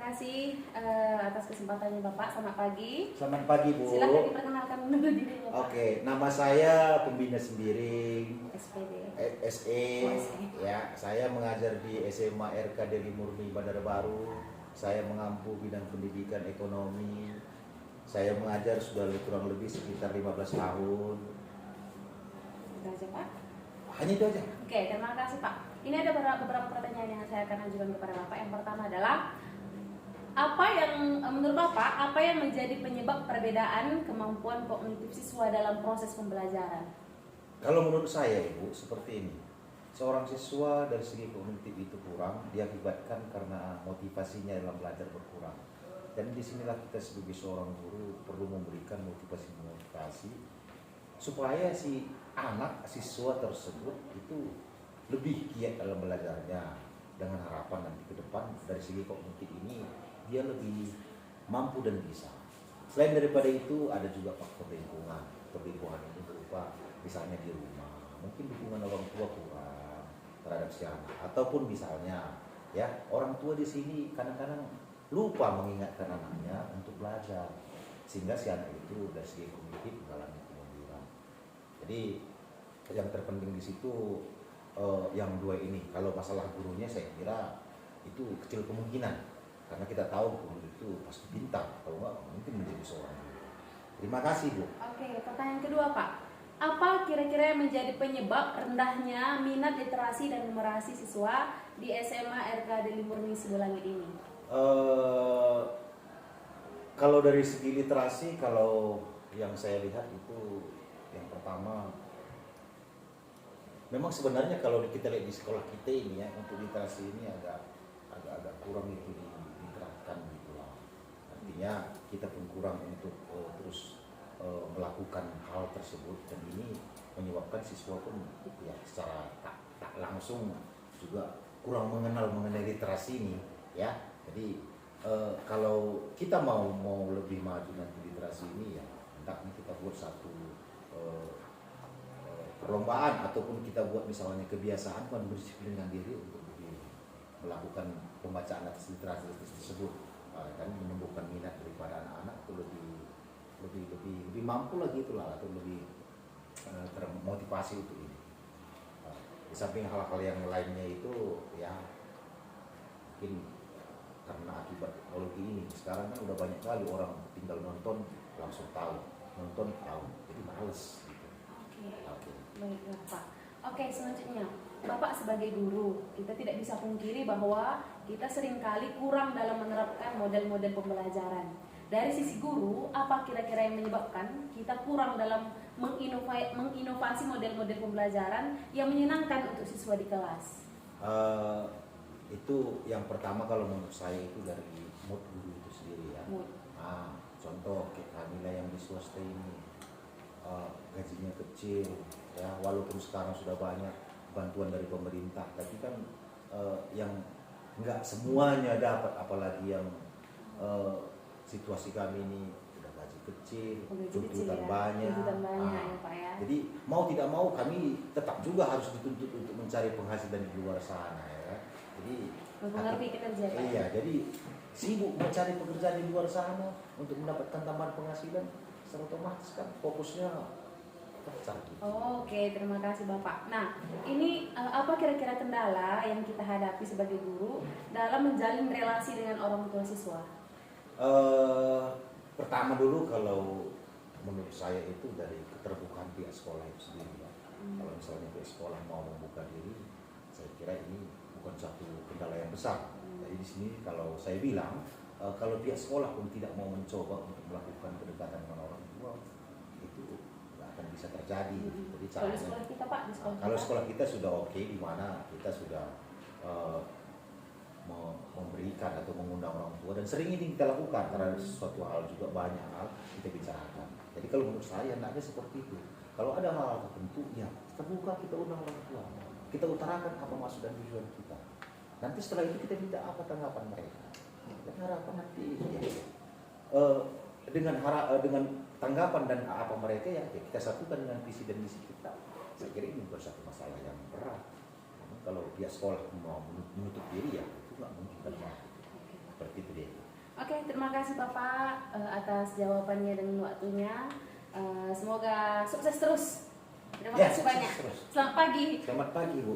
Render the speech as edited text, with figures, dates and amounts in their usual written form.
kasih atas kesempatannya Bapak. Selamat pagi. Selamat pagi, Bu. Silakan diperkenalkan dulu dirinya, Pak. Oke, nama saya Pembina Sembiring, SPD. SE. SE. Ya, saya mengajar di SMA RK Deli Murni Bandar Baru. Saya mengampu bidang pendidikan ekonomi. Saya mengajar sudah kurang lebih sekitar 15 tahun. Itu aja, Pak. Hanya itu aja. Oke, terima kasih, Pak. Ini ada beberapa pertanyaan yang saya akan ajukan kepada Bapak. Yang pertama adalah menurut Bapak, apa yang menjadi penyebab perbedaan kemampuan kognitif siswa dalam proses pembelajaran? Kalau menurut saya, Ibu, seperti ini. Seorang siswa dari segi kognitif itu kurang, diakibatkan karena motivasinya dalam belajar berkurang. Dan disinilah kita sebagai seorang guru perlu memberikan motivasi supaya si anak siswa tersebut itu lebih giat dalam belajarnya, dengan harapan nanti ke depan dari segi kognitif ini dia lebih mampu dan bisa. Selain daripada itu ada juga faktor lingkungan. Faktor lingkungan ini berupa misalnya di rumah, mungkin dukungan orang tua kurang terhadap si anak, ataupun misalnya ya orang tua di sini kadang-kadang lupa mengingatkan anaknya untuk belajar, sehingga si anak itu dari segi kognitif mengalami kemunduran. Jadi yang terpenting di situ yang dua ini. Kalau masalah gurunya saya kira itu kecil kemungkinan, karena kita tahu guru itu pasti pintar, kalau nggak mungkin menjadi seorang guru. Terima kasih, Bu. Oke, pertanyaan kedua, Pak. Apa kira-kira yang menjadi penyebab rendahnya minat literasi dan numerasi siswa di SMA RK Deli Murni Sibolangit ini? Kalau dari segi literasi, kalau yang saya lihat itu yang pertama, memang sebenarnya kalau kita lihat di sekolah kita ini ya, untuk literasi ini agak kurang itu diterapkan gitu lah. Artinya kita pun kurang untuk terus melakukan hal tersebut, dan ini menyebabkan siswa pun ya secara tak langsung juga kurang mengenai literasi ini ya. Jadi kalau kita mau lebih maju nanti literasi ini ya hendaknya kita buat satu perlombaan, ataupun kita buat misalnya kebiasaan mendisiplinkan diri untuk lebih melakukan pembacaan atas literasi tersebut, kan menumbuhkan minat daripada anak-anak itu lebih mampu lagi itulah, atau lebih termotivasi untuk ini. Di samping hal-hal yang lainnya itu ya mungkin karena akibat teknologi ini sekarang kan udah banyak kali orang tinggal nonton langsung tahu, jadi males gitu. Oke. Baiklah, Pak. Oke, selanjutnya Bapak sebagai guru, kita tidak bisa pungkiri bahwa kita seringkali kurang dalam menerapkan model-model pembelajaran. Dari sisi guru, apa kira-kira yang menyebabkan kita kurang dalam menginovasi model-model pembelajaran yang menyenangkan untuk siswa di kelas? Itu yang pertama kalau menurut saya itu dari mood guru itu sendiri ya. Contoh kayak nilai yang di swasta ini gajinya kecil ya, walaupun sekarang sudah banyak bantuan dari pemerintah, tapi kan yang nggak semuanya dapat, apalagi yang situasi kami ini udah gaji kecil, tuntutan banyak, ya, Pak, ya. Jadi mau tidak mau kami tetap juga harus dituntut untuk mencari penghasilan di luar sana ya. Jadi mempengaruhi kinerja, Pak. Iya, jadi sibuk mencari pekerjaan di luar sana untuk mendapatkan tambahan penghasilan, secara otomatis kan fokusnya pecah gitu. Oke, terima kasih Bapak. Nah, ini apa kira-kira kendala yang kita hadapi sebagai guru dalam menjalin relasi dengan orang tua siswa? Pertama dulu kalau menurut saya itu dari keterbukaan pihak sekolah itu sendiri ya. Kalau misalnya pihak sekolah mau membuka diri, saya kira ini bukan satu kendala yang besar. Jadi di sini kalau saya bilang, kalau pihak sekolah pun tidak mau mencoba untuk melakukan kedekatan dengan orang tua, itu nggak akan bisa terjadi. Jadi Kalau sekolah kita, Pak, kalau sekolah kita sudah oke, di mana kita sudah memberikan atau mengundang orang tua, dan sering ini kita lakukan karena sesuatu hal juga banyak hal kita bicarakan. Jadi kalau menurut saya hendaknya seperti itu. Kalau ada hal tertentu ya kita buka, kita undang orang tua, kita utarakan apa maksud dan tujuan kita. Nanti setelah itu kita minta apa tanggapan mereka. Dan harapan nanti ya, dengan tanggapan dan apa mereka ya kita satukan dengan visi dan misi kita. Saya kira ini bukan satu masalah yang berat. Kalau pihak sekolah mau menutup diri ya itu nggak mungkin kan, seperti itu dia. terima kasih Bapak atas jawabannya dan waktunya. Semoga sukses terus. Terima Ya, kasih sukses banyak. terus. Selamat pagi. Selamat pagi, Bu.